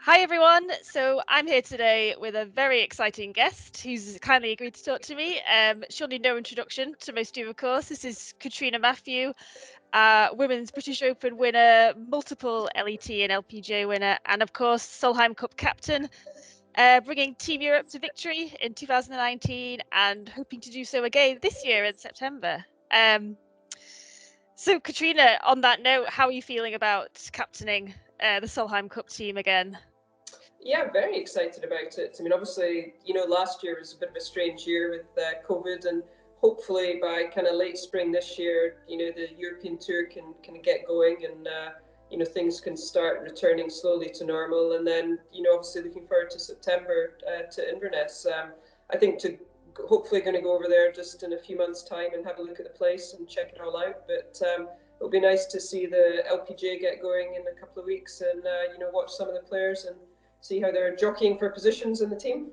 Hi everyone. So I'm here today with a very exciting guest who's kindly agreed to talk to me. Surely no introduction to most of you, of course. This is Catriona Matthew, Women's British Open winner, multiple LET and LPGA winner, and of course Solheim Cup captain, bringing Team Europe to victory in 2019 and hoping to do so again this year in September. So Catriona, on that note, how are you feeling about captaining the Solheim Cup team again? Yeah, very excited about it. I mean, obviously, last year was a bit of a strange year with COVID, and hopefully by kind of late spring this year, the European Tour can kind of get going, and things can start returning slowly to normal. And then, obviously looking forward to September to Inverness. I think to hopefully going to go over there just in a few months' time and have a look at the place and check it all out. But it'll be nice to see the LPGA get going in a couple of weeks, and watch some of the players and see how they're jockeying for positions in the team.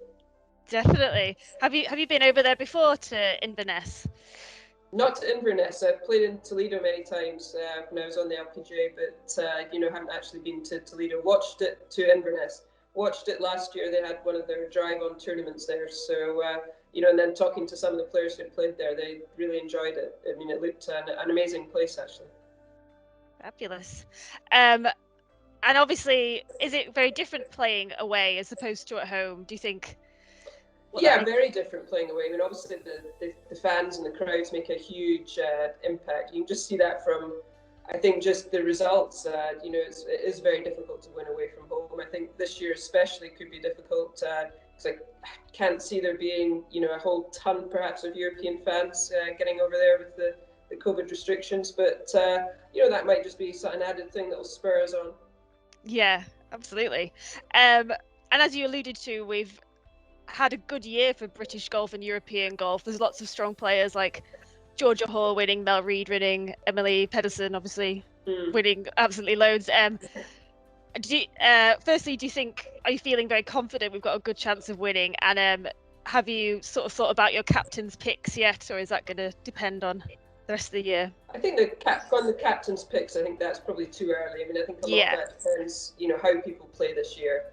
Definitely. Have you been over there before to Inverness? Not to Inverness. I've played in Toledo many times when I was on the LPGA, but haven't actually been to Toledo. Watched it to Inverness. Watched it last year. They had one of their drive-on tournaments there. So and then talking to some of the players who played there, they really enjoyed it. I mean, it looked an amazing place actually. Fabulous. And obviously, is it very different playing away as opposed to at home? Do you think? Yeah, very different playing away. I mean, obviously the fans and the crowds make a huge impact. You can just see that from, I think, just the results. It is very difficult to win away from home. I think this year especially could be difficult because I can't see there being, a whole ton perhaps of European fans getting over there with the COVID restrictions. But, that might just be an added thing that will spur us on. Yeah, absolutely. And as you alluded to, we've had a good year for British golf and European golf. There's lots of strong players like Georgia Hall winning, Mel Reid winning, Emily Pedersen obviously winning absolutely loads. Firstly, are you feeling very confident we've got a good chance of winning? And have you sort of thought about your captain's picks yet, or is that going to depend on the rest of the year? I think on the captain's picks, I think that's probably too early. I mean, I think a lot of that depends, how people play this year.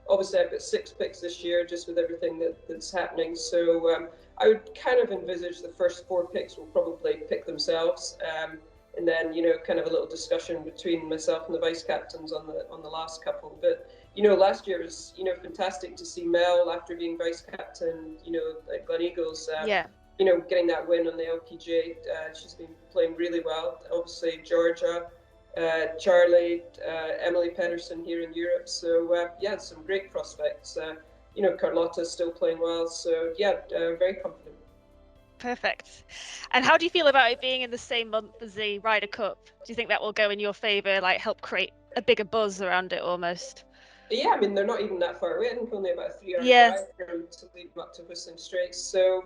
Obviously, I've got 6 picks this year, just with everything that's happening. So I would kind of envisage the first 4 picks will probably pick themselves, and then kind of a little discussion between myself and the vice captains on the last couple. But last year was fantastic to see Mel after being vice captain, at Gleneagles. Getting that win on the LPGA. She's been playing really well. Obviously, Georgia, Charlie, Emily Pedersen here in Europe. So, some great prospects. Carlotta's still playing well. So, very confident. Perfect. And how do you feel about it being in the same month as the Ryder Cup? Do you think that will go in your favour, like help create a bigger buzz around it almost? Yeah, I mean, they're not even that far away. I think only about a 3-hour drive from Toledo up to Whistling Straits. So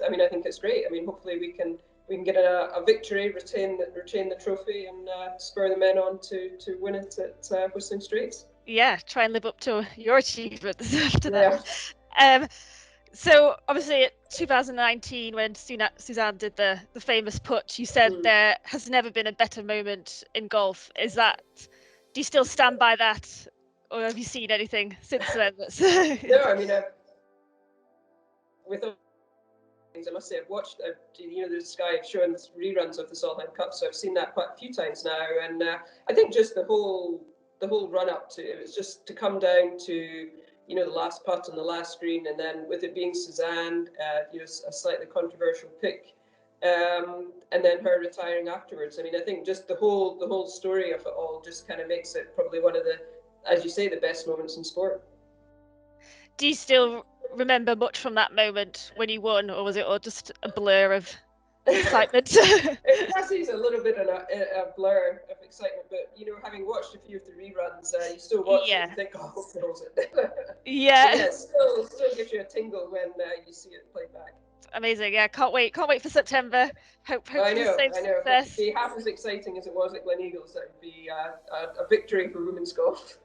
I mean, I think it's great. I mean, hopefully we can get a victory, retain the trophy, and spur the men on to win it at Whistling Straits. Yeah, try and live up to your achievements after that. So obviously, 2019, when Suzanne did the famous putt, you said there has never been a better moment in golf. Do you still stand by that? Or have you seen anything since then? No, I mean, with things, I must say I've watched, the Sky have shown reruns of the Solheim Cup, so I've seen that quite a few times now, and I think just the whole run up to it was just to come down to the last putt on the last green, and then with it being Suzanne, a slightly controversial pick, and then her retiring afterwards. I mean, I think just the whole story of it all just kind of makes it probably one of the, as you say, the best moments in sport. Do you still remember much from that moment when you won, or was it all just a blur of excitement? It is a little bit of a blur of excitement, but having watched a few of the reruns, you still watch it and think, "Oh, I hope he holds it." It still gives you a tingle when you see it played back. Amazing! Yeah, can't wait for September. Hope I for know. the same success. If it be half as exciting as it was at Gleneagles, that would be a victory for women's golf.